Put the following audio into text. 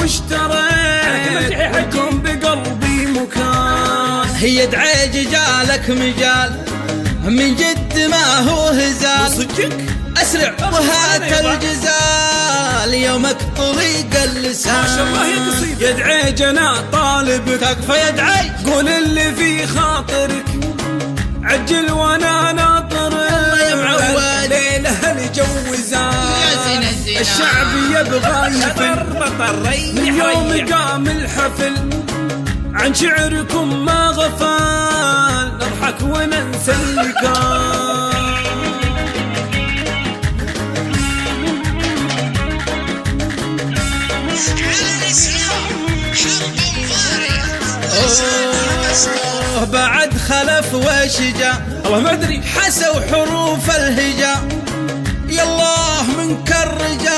واشتريت لكم بقلبي مكان. هي دعيج جالك مجال من جد ما هو هزال، صدقك اسرع وهات الجزال يومك طريق اللسان. ما شاء الله يا قصيد. يا دعيج انا طالبك تكفى يا دعيج، قول اللي في خاطرك عجل وانا ناطرك. الله يا معود ليله الجوزان الشعب يبغى يفل من يوم قام الحفل عن شعركم ما غفال. نضحك وننسى اللي كان. بعد خلف وشجا الله ما ادري حسوا حروف الهجا، يالله من كالرجال